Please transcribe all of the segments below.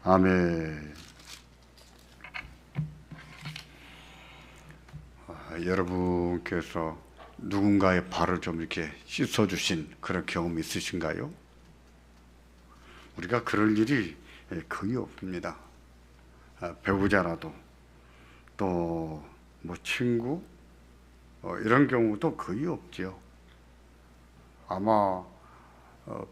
아멘. 여러분께서 누군가의 발을 좀 이렇게 씻어주신 그런 경험이 있으신가요? 우리가 그럴 일이 거의 없습니다. 배우자라도 또 뭐 친구 이런 경우도 거의 없지요. 아마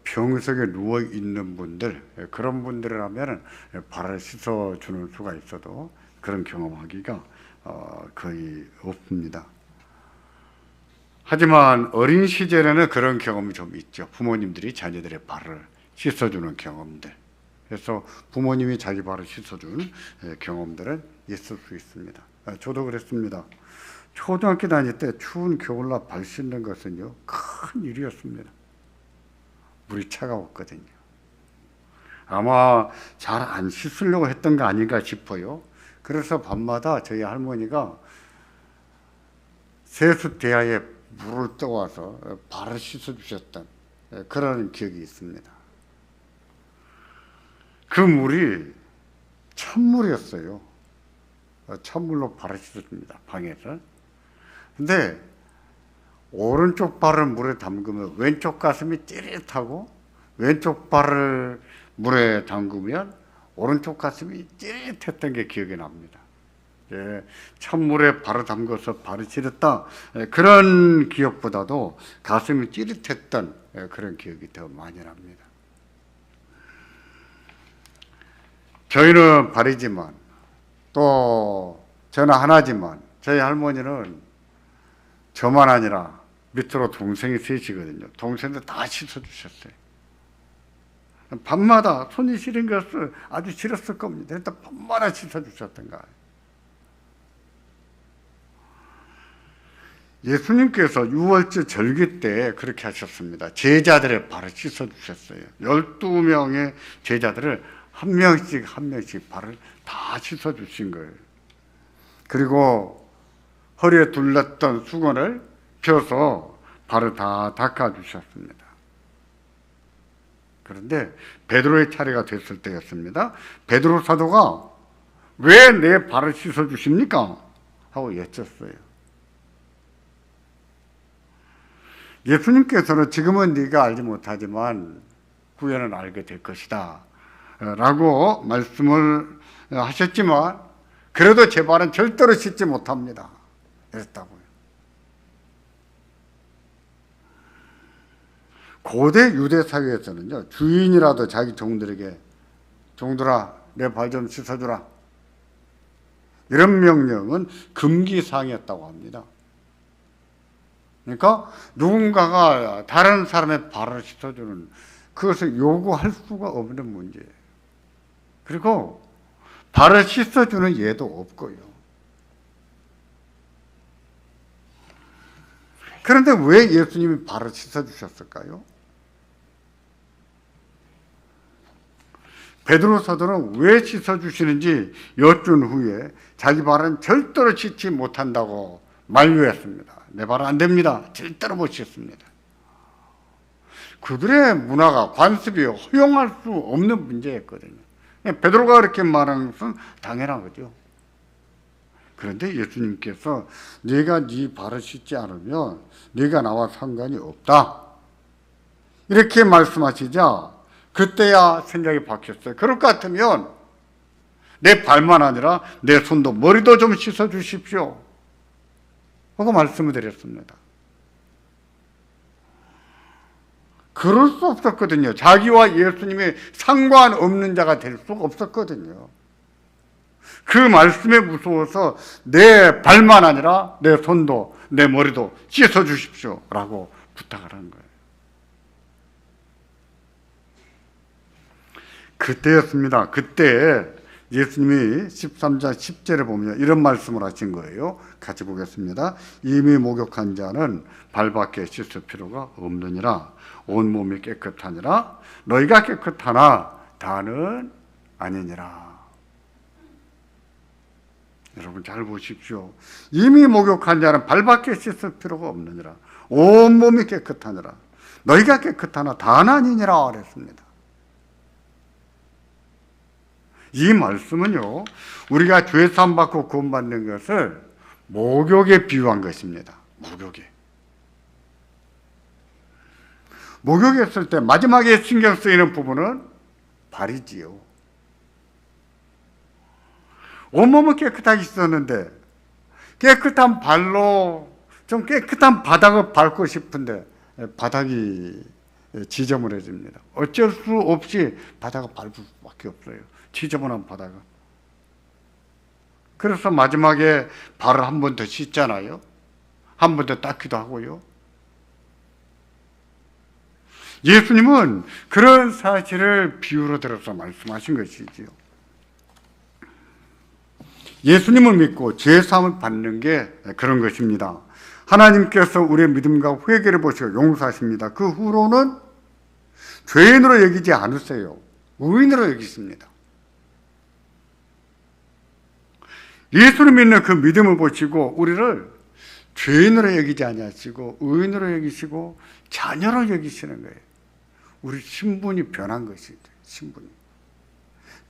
병석에 누워 있는 분들, 그런 분들이라면 발을 씻어주는 수가 있어도 그런 경험하기가 거의 없습니다. 하지만 어린 시절에는 그런 경험이 좀 있죠. 부모님들이 자녀들의 발을 씻어주는 경험들. 그래서 부모님이 자기 발을 씻어준 경험들은 있을 수 있습니다. 저도 그랬습니다. 초등학교 다닐 때 추운 겨울날 발 씻는 것은요, 큰 일이었습니다. 물이 차가웠거든요. 아마 잘 안 씻으려고 했던 거 아닌가 싶어요. 그래서 밤마다 저희 할머니가 세숫대야에 물을 떠와서 발을 씻어주셨던 그런 기억이 있습니다. 그 물이 찬물이었어요. 찬물로 발을 씻어줍니다, 방에서. 근데 오른쪽 발을 물에 담그면 왼쪽 가슴이 찌릿하고, 왼쪽 발을 물에 담그면 오른쪽 가슴이 찌릿했던 게 기억이 납니다. 찬물에 발을 담궈서 발이 찌릿다, 그런 기억보다도 가슴이 찌릿했던 그런 기억이 더 많이 납니다. 저희는 발이지만 또 저는 하나지만 저희 할머니는 저만 아니라 밑으로 동생이 셋이거든요. 동생들 다 씻어주셨어요. 밤마다 손이 시린 것을 아주 싫었을 겁니다. 일단 밤마다 씻어주셨던 거예요. 예수님께서 유월절 절기 때 그렇게 하셨습니다. 제자들의 발을 씻어주셨어요. 12명의 제자들을 한 명씩 발을 다 씻어주신 거예요. 그리고 허리에 둘렀던 수건을 펴서 발을 다 닦아주셨습니다. 그런데 베드로의 차례가 됐을 때였습니다. 베드로 사도가 왜 내 발을 씻어주십니까? 하고 여쭸어요. 예수님께서는 지금은 네가 알지 못하지만 후에는 알게 될 것이다 라고 말씀을 하셨지만, 그래도 제 발은 절대로 씻지 못합니다 그랬다고요. 고대 유대 사회에서는요, 주인이라도 자기 종들에게 종들아 내 발 좀 씻어주라, 이런 명령은 금기사항이었다고 합니다. 그러니까 누군가가 다른 사람의 발을 씻어주는, 그것을 요구할 수가 없는 문제예요. 그리고 발을 씻어주는 예도 없고요. 그런데 왜 예수님이 발을 씻어주셨을까요? 베드로 사도는 왜 씻어주시는지 여쭌 후에 자기 발은 절대로 씻지 못한다고 만류했습니다. 내 발은 안 됩니다. 절대로 못 씻습니다. 그들의 문화가, 관습이 허용할 수 없는 문제였거든요. 베드로가 그렇게 말하는 것은 당연한 거죠. 그런데 예수님께서 네가 네 발을 씻지 않으면 네가 나와 상관이 없다, 이렇게 말씀하시자 그때야 생각이 바뀌었어요. 그럴 것 같으면 내 발만 아니라 내 손도 머리도 좀 씻어 주십시오 하고 말씀을 드렸습니다. 그럴 수 없었거든요. 자기와 예수님이 상관없는 자가 될 수가 없었거든요. 그 말씀에 무서워서 내 발만 아니라 내 손도 내 머리도 씻어 주십시오 라고 부탁을 한 거예요. 그때였습니다. 그때 예수님이 13장 10절에 보면 이런 말씀을 하신 거예요. 같이 보겠습니다. 이미 목욕한 자는 발밖에 씻을 필요가 없느니라. 온몸이 깨끗하니라. 너희가 깨끗하나 다는 아니니라. 여러분 잘 보십시오. 이미 목욕한 자는 발밖에 씻을 필요가 없느니라. 온몸이 깨끗하니라. 너희가 깨끗하나 다는 아니니라 그랬습니다. 이 말씀은요, 우리가 죄사함 받고 구원받는 것을 목욕에 비유한 것입니다. 목욕했을 때 마지막에 신경 쓰이는 부분은 발이지요. 온몸은 깨끗하게 씻었는데 깨끗한 발로 좀 깨끗한 바닥을 밟고 싶은데 바닥이 지저분해집니다. 어쩔 수 없이 바닥을 밟을 수밖에 없어요. 지저분한 바닥은. 그래서 마지막에 발을 한 번 더 씻잖아요. 한 번 더 닦기도 하고요. 예수님은 그런 사실을 비유로 들어서 말씀하신 것이지요. 예수님을 믿고 죄사함을 받는 게 그런 것입니다. 하나님께서 우리의 믿음과 회개를 보시고 용서하십니다. 그 후로는 죄인으로 여기지 않으세요. 의인으로 여기십니다. 예수를 믿는 그 믿음을 보시고 우리를 죄인으로 여기지 아니하시고 의인으로 여기시고 자녀로 여기시는 거예요. 우리 신분이 변한 것이죠. 신분이.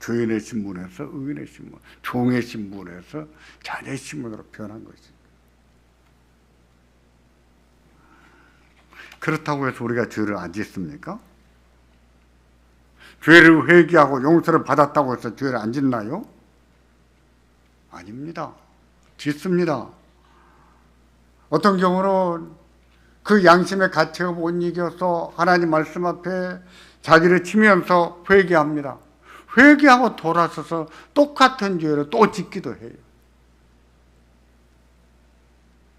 죄인의 신분에서 의인의 신분, 종의 신분에서 자녀의 신분으로 변한 것이죠. 그렇다고 해서 우리가 죄를 안 짓습니까? 죄를 회개하고 용서를 받았다고 해서 죄를 안 짓나요? 아닙니다. 짓습니다. 어떤 경우는 그 양심의 가책을 못 이겨서 하나님 말씀 앞에 자기를 치면서 회개합니다. 회개하고 돌아서서 똑같은 죄를 또 짓기도 해요.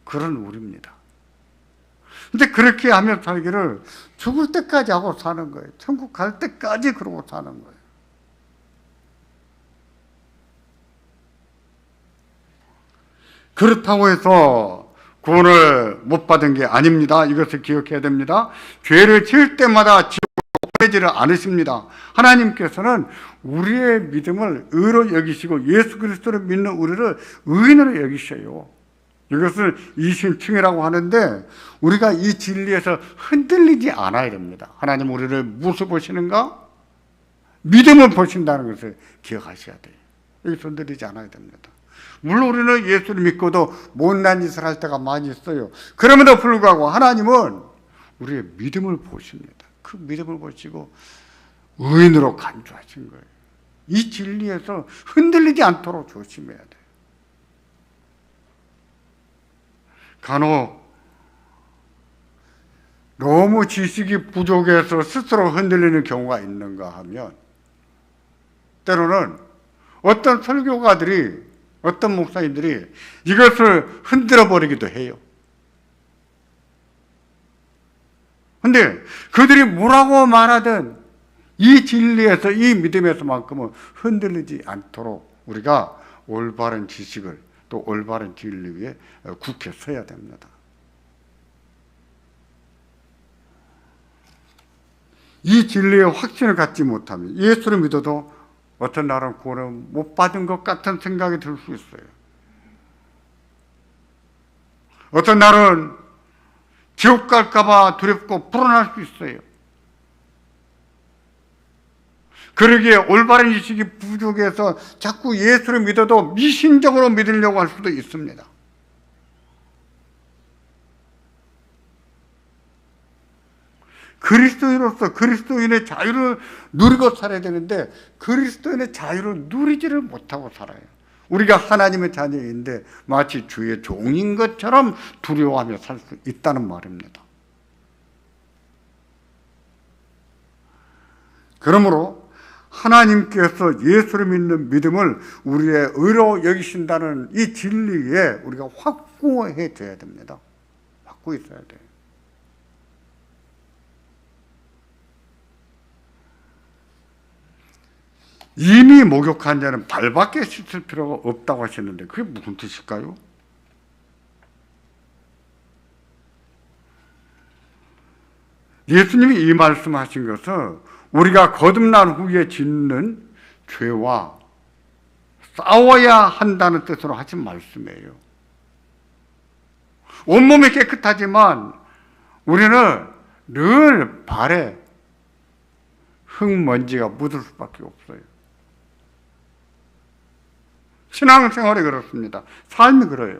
그런 우리입니다. 근데 그렇게 하며 살기를 죽을 때까지 하고 사는 거예요. 천국 갈 때까지 그러고 사는 거예요. 그렇다고 해서 구원을 못 받은 게 아닙니다. 이것을 기억해야 됩니다. 죄를 지을 때마다 지옥으로 보내지를 않으십니다. 하나님께서는 우리의 믿음을 의로 여기시고 예수 그리스도를 믿는 우리를 의인으로 여기셔요. 이것을 이심충이라고 하는데 우리가 이 진리에서 흔들리지 않아야 됩니다. 하나님 우리를 무엇을 보시는가? 믿음을 보신다는 것을 기억하셔야 돼요. 여기서 흔들리지 않아야 됩니다. 물론 우리는 예수를 믿고도 못난 짓을 할 때가 많이 있어요. 그럼에도 불구하고 하나님은 우리의 믿음을 보십니다. 그 믿음을 보시고 의인으로 간주하신 거예요. 이 진리에서 흔들리지 않도록 조심해야 돼요. 간혹 너무 지식이 부족해서 스스로 흔들리는 경우가 있는가 하면 때로는 어떤 설교가들이 어떤 목사님들이 이것을 흔들어 버리기도 해요. 근데 그들이 뭐라고 말하든 이 진리에서 이 믿음에서만큼은 흔들리지 않도록 우리가 올바른 지식을 또 올바른 진리 위에 굳게 서야 됩니다. 이 진리의 확신을 갖지 못하면 예수를 믿어도 어떤 날은 구원을 못 받은 것 같은 생각이 들 수 있어요. 어떤 날은 지옥 갈까 봐 두렵고 불안할 수 있어요. 그러기에 올바른 지식이 부족해서 자꾸 예수를 믿어도 미신적으로 믿으려고 할 수도 있습니다. 그리스도인으로서 그리스도인의 자유를 누리고 살아야 되는데 그리스도인의 자유를 누리지를 못하고 살아요. 우리가 하나님의 자녀인데 마치 주의 종인 것처럼 두려워하며 살 수 있다는 말입니다. 그러므로 하나님께서 예수를 믿는 믿음을 우리의 의로 여기신다는 이 진리에 우리가 확고해 져야 됩니다. 확고히 있어야 돼요. 이미 목욕한 자는 발밖에 씻을 필요가 없다고 하셨는데 그게 무슨 뜻일까요? 예수님이 이 말씀하신 것은 우리가 거듭난 후에 짓는 죄와 싸워야 한다는 뜻으로 하신 말씀이에요. 온몸이 깨끗하지만 우리는 늘 발에 흙먼지가 묻을 수밖에 없어요. 신앙생활이 그렇습니다. 삶이 그래요.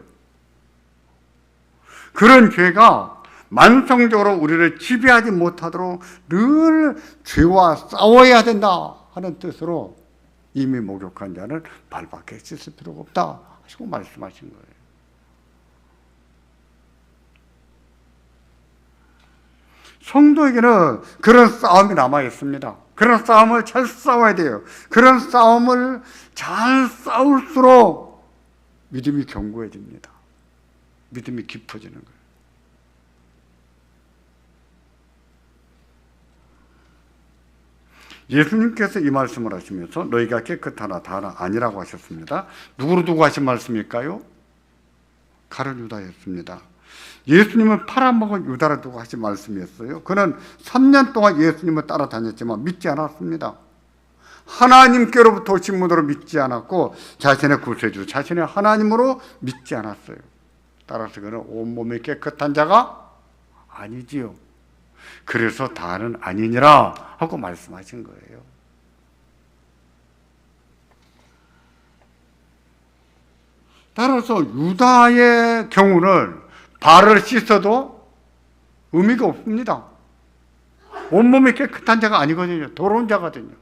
그런 죄가 만성적으로 우리를 지배하지 못하도록 늘 죄와 싸워야 된다 하는 뜻으로 이미 목욕한 자는 발밖에 씻을 필요가 없다 하시고 말씀하신 거예요. 성도에게는 그런 싸움이 남아 있습니다. 그런 싸움을 잘 싸워야 돼요. 그런 싸움을 잘 싸울수록 믿음이 견고해집니다. 믿음이 깊어지는 거예요. 예수님께서 이 말씀을 하시면서 너희가 깨끗하나 다나 아니라고 하셨습니다. 누구로 두고 하신 말씀일까요? 가룟 유다였습니다. 예수님은 팔아먹은 유다를 두고 하신 말씀이었어요. 그는 3년 동안 예수님을 따라다녔지만 믿지 않았습니다. 하나님께로부터 오신 분으로 믿지 않았고 자신의 구세주, 자신의 하나님으로 믿지 않았어요. 따라서 그는 온몸이 깨끗한 자가 아니지요. 그래서 다는 아니니라 하고 말씀하신 거예요. 따라서 유다의 경우는 발을 씻어도 의미가 없습니다. 온몸이 깨끗한 자가 아니거든요. 더러운 자거든요.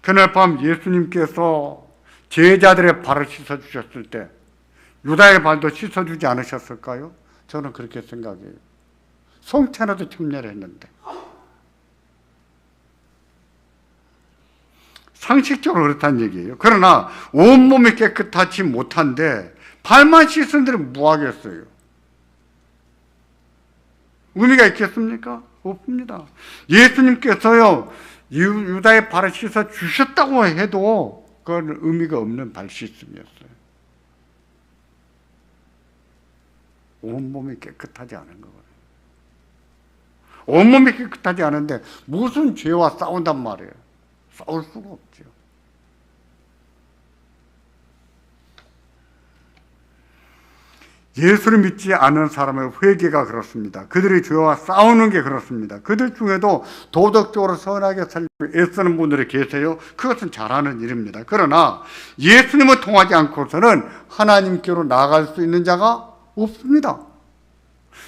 그날 밤 예수님께서 제자들의 발을 씻어주셨을 때 유다의 발도 씻어주지 않으셨을까요? 저는 그렇게 생각해요. 송태나도 참여를 했는데. 상식적으로 그렇다는 얘기예요. 그러나 온몸이 깨끗하지 못한데 발만 씻은 데는 뭐 하겠어요? 의미가 있겠습니까? 없습니다. 예수님께서요 유다의 발을 씻어 주셨다고 해도 그건 의미가 없는 발 씻음이었어요. 온몸이 깨끗하지 않은 거예요. 온몸이 깨끗하지 않은데 무슨 죄와 싸운단 말이에요. 싸울 수가 없죠. 예수를 믿지 않은 사람의 회개가 그렇습니다. 그들의 죄와 싸우는 게 그렇습니다. 그들 중에도 도덕적으로 선하게 살려고 애쓰는 분들이 계세요. 그것은 잘하는 일입니다. 그러나 예수님을 통하지 않고서는 하나님께로 나아갈 수 있는 자가 없습니다.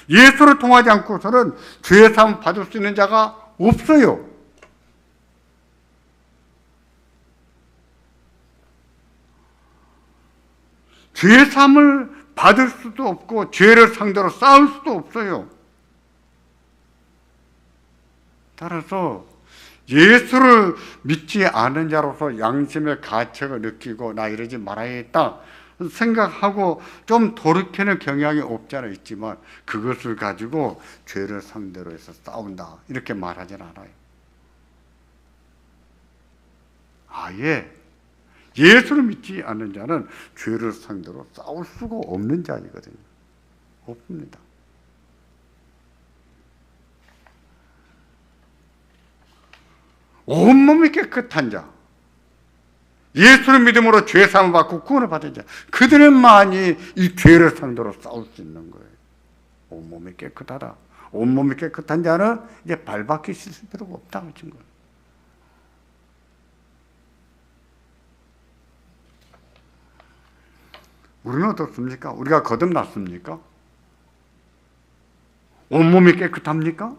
예수를 통하지 않고서는 죄사함 받을 수 있는 자가 없어요. 죄사함을 받을 수도 없고 죄를 상대로 싸울 수도 없어요. 따라서 예수를 믿지 않은 자로서 양심의 가책을 느끼고 나 이러지 말아야겠다 생각하고 좀 돌이키는 경향이 없지 않아 있지만 그것을 가지고 죄를 상대로 해서 싸운다 이렇게 말하진 않아요. 아예 예수를 믿지 않는 자는 죄를 상대로 싸울 수가 없는 자이거든요. 없습니다. 온몸이 깨끗한 자, 예수를 믿음으로 죄사함을 받고 구원을 받은 자, 그들만이 이 죄를 상대로 싸울 수 있는 거예요. 온몸이 깨끗하다. 온몸이 깨끗한 자는 이제 발밖에 씻을 필요가 없다 하신 거예요. 우리는 어떻습니까? 우리가 거듭났습니까? 온몸이 깨끗합니까?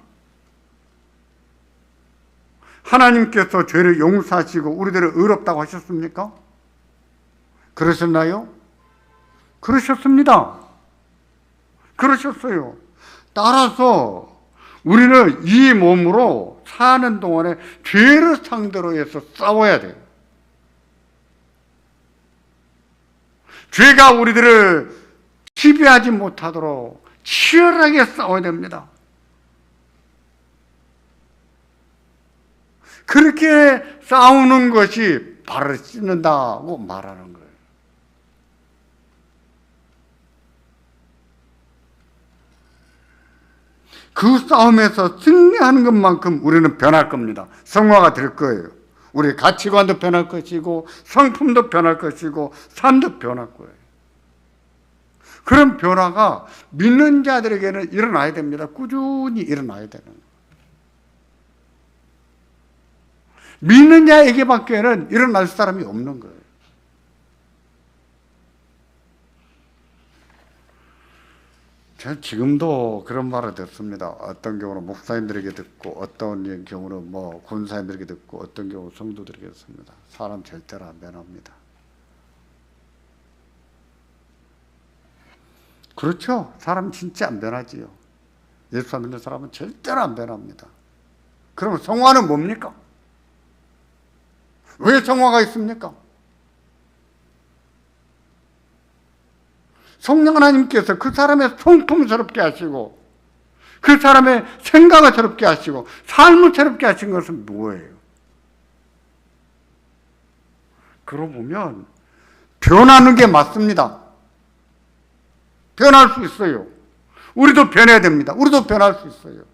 하나님께서 죄를 용서하시고 우리들을 의롭다고 하셨습니까? 그러셨나요? 그러셨습니다. 그러셨어요. 따라서 우리는 이 몸으로 사는 동안에 죄를 상대로 해서 싸워야 돼요. 죄가 우리들을 지배하지 못하도록 치열하게 싸워야 됩니다. 그렇게 싸우는 것이 발을 씻는다고 말하는 거예요. 그 싸움에서 승리하는 것만큼 우리는 변할 겁니다. 성화가 될 거예요. 우리의 가치관도 변할 것이고 성품도 변할 것이고 삶도 변할 거예요. 그런 변화가 믿는 자들에게는 일어나야 됩니다. 꾸준히 일어나야 되는 거예요. 믿는 자에게밖에는 일어날 사람이 없는 거예요. 저는 지금도 그런 말을 듣습니다. 어떤 경우는 목사님들에게 듣고, 어떤 경우는 뭐 군사님들에게 듣고, 어떤 경우는 성도들에게 듣습니다. 사람 절대로 안 변합니다. 그렇죠. 사람 진짜 안 변하지요. 예수 안 믿는 사람은 절대로 안 변합니다. 그러면 성화는 뭡니까? 왜 성화가 있습니까? 성령 하나님께서 그 사람의 성품스럽게 하시고, 그 사람의 생각을 새롭게 하시고, 삶을 새롭게 하신 것은 뭐예요? 그러고 보면 변하는 게 맞습니다. 변할 수 있어요. 우리도 변해야 됩니다. 우리도 변할 수 있어요.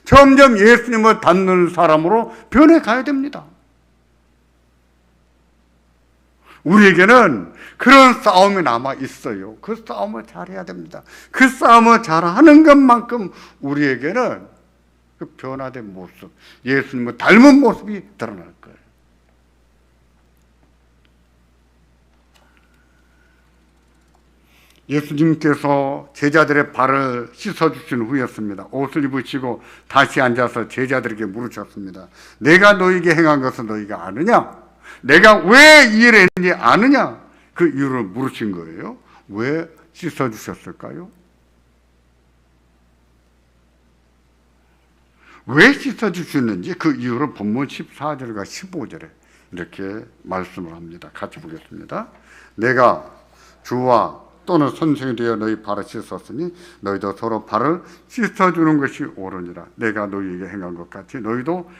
점점 예수님을 닮는 사람으로 변해가야 됩니다. 우리에게는 그런 싸움이 남아 있어요. 그 싸움을 잘해야 됩니다. 그 싸움을 잘하는 것만큼 우리에게는 그 변화된 모습, 예수님을 닮은 모습이 드러날 거예요. 예수님께서 제자들의 발을 씻어주신 후였습니다. 옷을 입으시고 다시 앉아서 제자들에게 물으셨습니다. 내가 너에게 행한 것을 너희가 아느냐? 내가 왜 이 일을 했는지 아느냐? 그 이유를 물으신 거예요. 왜 씻어주셨을까요? 왜 씻어주셨는지 그 이유를 본문 14절과 15절에 이렇게 말씀을 합니다. 같이 보겠습니다. 내가 주와 또는 선생이 되어 너희 발을 씻었으니 너희도 서로 발을 씻어주는 것이 옳으니라. 내가 너희에게 행한 것 같이 너희도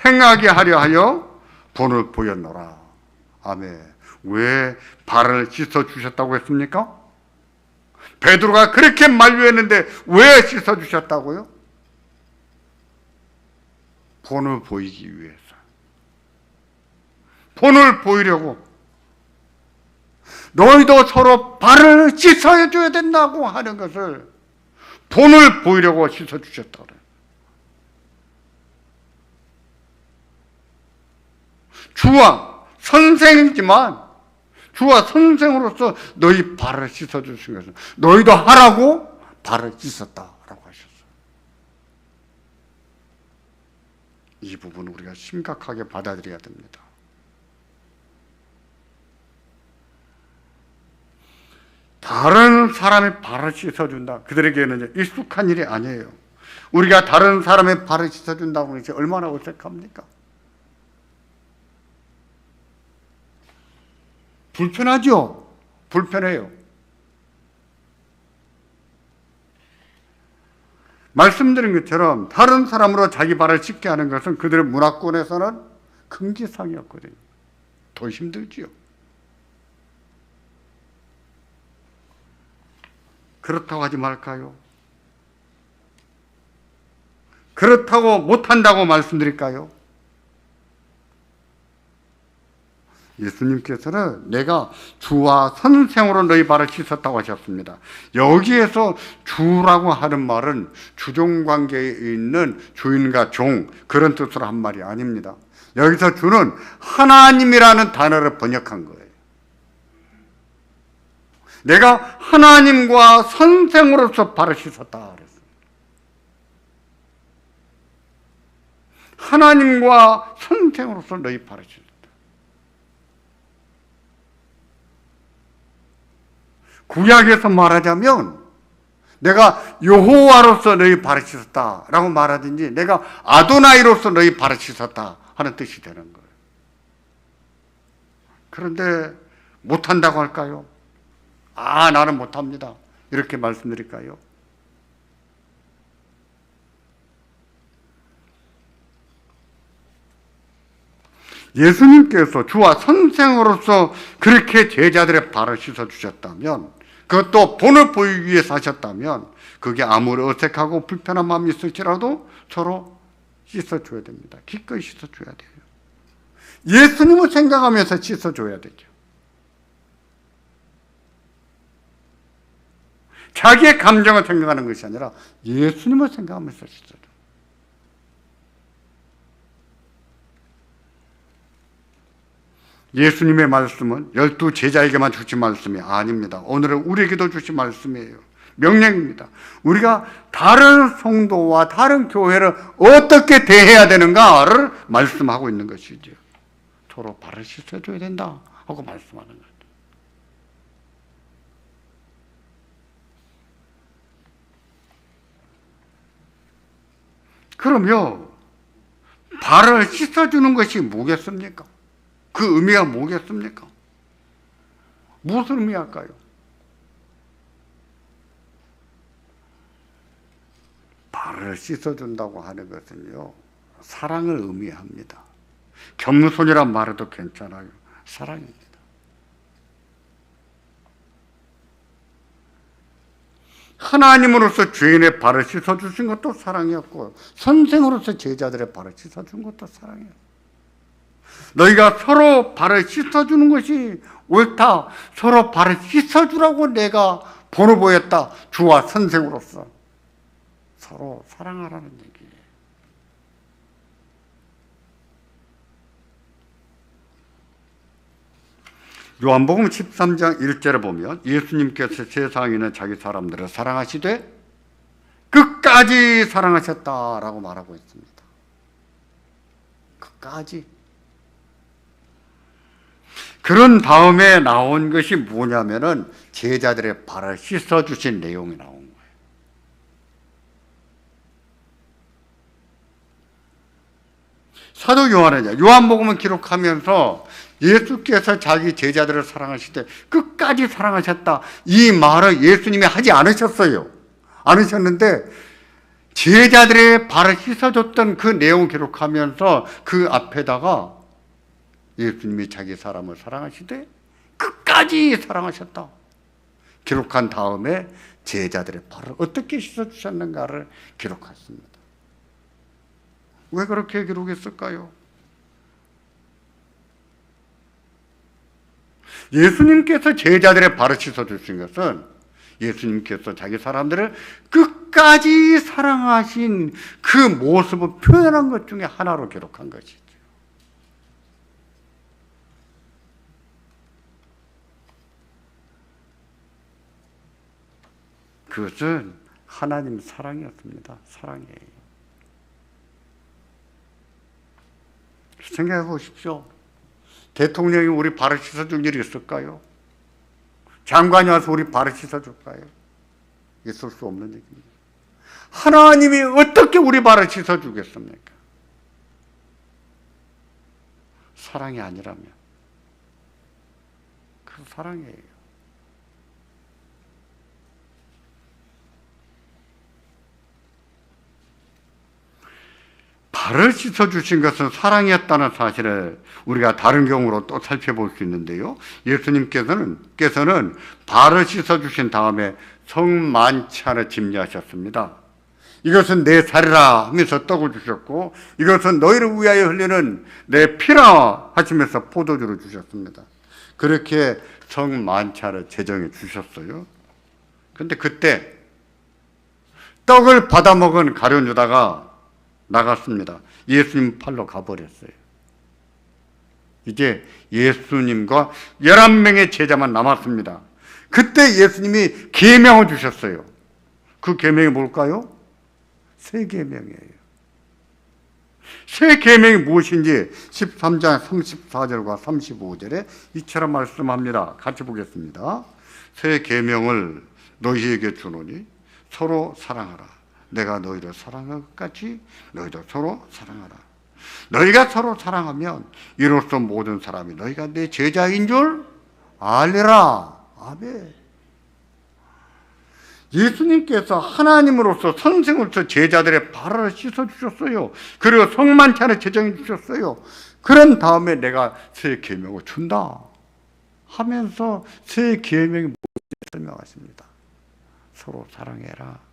행하게 하려 하여 본을 보였노라. 아멘. 왜 발을 씻어주셨다고 했습니까? 베드로가 그렇게 만류했는데 왜 씻어주셨다고요? 본을 보이기 위해서. 본을 보이려고. 너희도 서로 발을 씻어줘야 된다고 하는 것을 본을 보이려고 씻어주셨다 그래요. 주와 선생이지만 주와 선생으로서 너희 발을 씻어주신 것은 너희도 하라고 발을 씻었다라고 하셨어요. 이 부분은 우리가 심각하게 받아들여야 됩니다. 다른 사람의 발을 씻어준다. 그들에게는 익숙한 일이 아니에요. 우리가 다른 사람의 발을 씻어준다고 하니 얼마나 어색합니까? 불편하죠? 불편해요. 말씀드린 것처럼 다른 사람으로 자기 발을 씻게 하는 것은 그들의 문화권에서는 금기사항이었거든요. 더 힘들지요. 그렇다고 하지 말까요? 그렇다고 못한다고 말씀드릴까요? 예수님께서는 내가 주와 선생으로 너희 발을 씻었다고 하셨습니다. 여기에서 주라고 하는 말은 주종관계에 있는 주인과 종, 그런 뜻으로 한 말이 아닙니다. 여기서 주는 하나님이라는 단어를 번역한 거예요. 내가 하나님과 선생으로서 발을 씻었다 그랬어요. 하나님과 선생으로서 너희 발을 씻었다. 구약에서 말하자면 내가 여호와로서 너희 발을 씻었다라고 말하든지 내가 아도나이로서 너희 발을 씻었다 하는 뜻이 되는 거예요. 그런데 못한다고 할까요? 아, 나는 못합니다. 이렇게 말씀드릴까요? 예수님께서 주와 선생으로서 그렇게 제자들의 발을 씻어주셨다면, 그것도 본을 보이기 위해서 하셨다면, 그게 아무리 어색하고 불편한 마음이 있을지라도 서로 씻어줘야 됩니다. 기꺼이 씻어줘야 돼요. 예수님을 생각하면서 씻어줘야 되죠. 자기의 감정을 생각하는 것이 아니라 예수님을 생각하면서 씻어줘. 예수님의 말씀은 12 제자에게만 주신 말씀이 아닙니다. 오늘은 우리에게도 주신 말씀이에요. 명령입니다. 우리가 다른 성도와 다른 교회를 어떻게 대해야 되는가를 말씀하고 있는 것이죠. 서로 발을 씻어줘야 된다 하고 말씀하는 거예요. 그럼요, 발을 씻어주는 것이 뭐겠습니까? 그 의미가 뭐겠습니까? 무슨 의미할까요? 발을 씻어준다고 하는 것은요, 사랑을 의미합니다. 겸손이란 말해도 괜찮아요. 사랑입니다. 하나님으로서 죄인의 발을 씻어주신 것도 사랑이었고, 선생으로서 제자들의 발을 씻어준 것도 사랑이었어요. 너희가 서로 발을 씻어주는 것이 옳다. 서로 발을 씻어주라고 내가 번호 보였다. 주와 선생으로서 서로 사랑하라는 얘기예요. 요한복음 13장 1절에 보면 예수님께서 세상에 있는 자기 사람들을 사랑하시되 끝까지 사랑하셨다라고 말하고 있습니다. 끝까지. 그런 다음에 나온 것이 뭐냐면은 제자들의 발을 씻어주신 내용이 나온 거예요. 사도 요한은 요한복음을 기록하면서 예수께서 자기 제자들을 사랑하실 때 끝까지 사랑하셨다, 이 말을 예수님이 하지 않으셨어요. 않으셨는데 제자들의 발을 씻어줬던 그 내용을 기록하면서 그 앞에다가 예수님이 자기 사람을 사랑하시되 끝까지 사랑하셨다 기록한 다음에 제자들의 발을 어떻게 씻어주셨는가를 기록했습니다. 왜 그렇게 기록했을까요? 예수님께서 제자들의 발을 씻어주신 것은 예수님께서 자기 사람들을 끝까지 사랑하신 그 모습을 표현한 것 중에 하나로 기록한 것이죠. 그것은 하나님 사랑이었습니다. 사랑이에요. 생각해 보십시오. 대통령이 우리 발을 씻어줄 일이 있을까요? 장관이 와서 우리 발을 씻어줄까요? 있을 수 없는 얘기입니다. 하나님이 어떻게 우리 발을 씻어주겠습니까? 사랑이 아니라면. 그 사랑이에요. 발을 씻어주신 것은 사랑이었다는 사실을 우리가 다른 경우로 또 살펴볼 수 있는데요. 예수님께서는 발을 씻어주신 다음에 성만찬을 집례하셨습니다. 이것은 내 살이라 하면서 떡을 주셨고, 이것은 너희를 위하여 흘리는 내 피라 하시면서 포도주를 주셨습니다. 그렇게 성만찬을 제정해 주셨어요. 그런데 그때 떡을 받아먹은 가룟 유다가 나갔습니다. 예수님 팔로 가버렸어요. 이제 예수님과 11명의 제자만 남았습니다. 그때 예수님이 계명을 주셨어요. 그 계명이 뭘까요? 새 계명이에요. 새 계명이 무엇인지 13장 34절과 35절에 이처럼 말씀합니다. 같이 보겠습니다. 새 계명을 너희에게 주노니 서로 사랑하라. 내가 너희를 사랑한 것 같이 너희도 서로 사랑하라. 너희가 서로 사랑하면 이로써 모든 사람이 너희가 내 제자인 줄 알리라. 아멘. 예수님께서 하나님으로서 선생으로서 제자들의 발을 씻어주셨어요. 그리고 성만찬을 제정해 주셨어요. 그런 다음에 내가 새 계명을 준다 하면서 새 계명이 무엇인지 설명하십니다. 서로 사랑해라.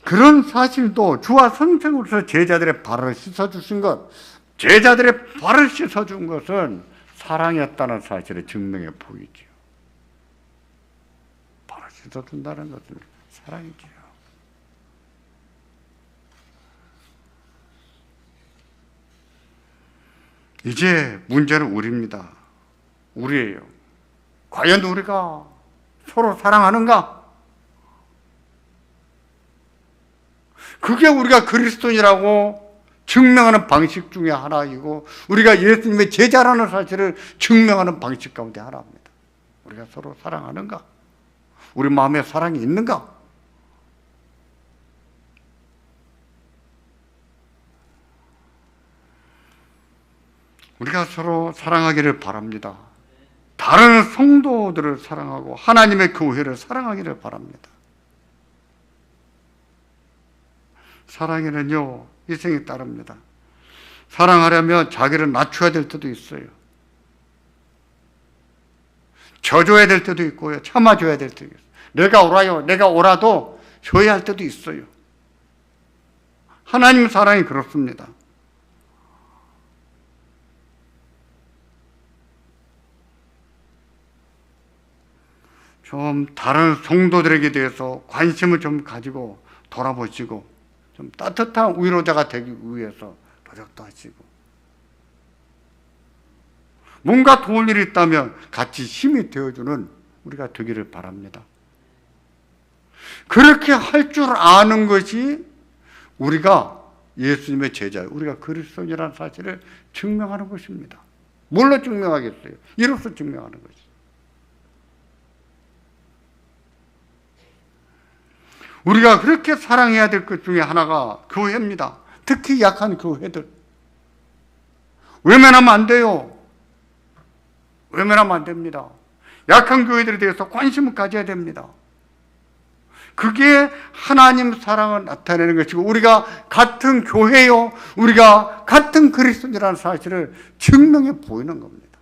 그런 사실도 주와 선생으로서 제자들의 발을 씻어주신 것, 제자들의 발을 씻어준 것은 사랑이었다는 사실을 증명해 보이죠. 발을 씻어준다는 것은 사랑이죠. 이제 문제는 우리입니다. 우리예요. 과연 우리가 서로 사랑하는가? 그게 우리가 그리스도인이라고 증명하는 방식 중에 하나이고 우리가 예수님의 제자라는 사실을 증명하는 방식 가운데 하나입니다. 우리가 서로 사랑하는가? 우리 마음에 사랑이 있는가? 우리가 서로 사랑하기를 바랍니다. 다른 성도들을 사랑하고 하나님의 교회를 사랑하기를 바랍니다. 사랑에는요, 희생이 따릅니다. 사랑하려면 자기를 낮춰야 될 때도 있어요. 져줘야 될 때도 있고요. 참아줘야 될 때도 있어요. 내가 옳아요. 내가 옳아도 져야 할 때도 있어요. 하나님 사랑이 그렇습니다. 좀 다른 성도들에게 대해서 관심을 좀 가지고 돌아보시고 좀 따뜻한 위로자가 되기 위해서 노력도 하시고 뭔가 도울 일이 있다면 같이 힘이 되어주는 우리가 되기를 바랍니다. 그렇게 할 줄 아는 것이 우리가 예수님의 제자예요. 우리가 그리스도인이라는 사실을 증명하는 것입니다. 뭘로 증명하겠어요? 이로써 증명하는 것이죠. 우리가 그렇게 사랑해야 될 것 중에 하나가 교회입니다. 특히 약한 교회들. 외면하면 안 돼요. 외면하면 안 됩니다. 약한 교회들에 대해서 관심을 가져야 됩니다. 그게 하나님 사랑을 나타내는 것이고 우리가 같은 교회요, 우리가 같은 그리스도인이라는 사실을 증명해 보이는 겁니다.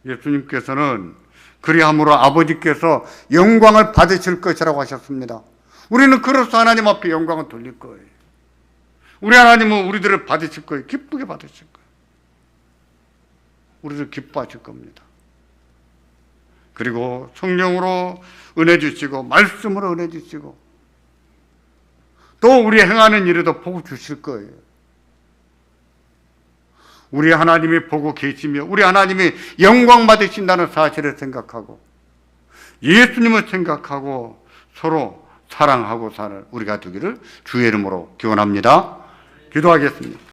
예수님께서는 그리함으로 아버지께서 영광을 받으실 것이라고 하셨습니다. 우리는 그로써 하나님 앞에 영광을 돌릴 거예요. 우리 하나님은 우리들을 받으실 거예요. 기쁘게 받으실 거예요. 우리를 기뻐하실 겁니다. 그리고 성령으로 은혜 주시고 말씀으로 은혜 주시고 또 우리 행하는 일에도 복 주실 거예요. 우리 하나님이 보고 계시며 우리 하나님이 영광 받으신다는 사실을 생각하고 예수님을 생각하고 서로 사랑하고 사는 우리가 되기를 주의 이름으로 기원합니다. 기도하겠습니다.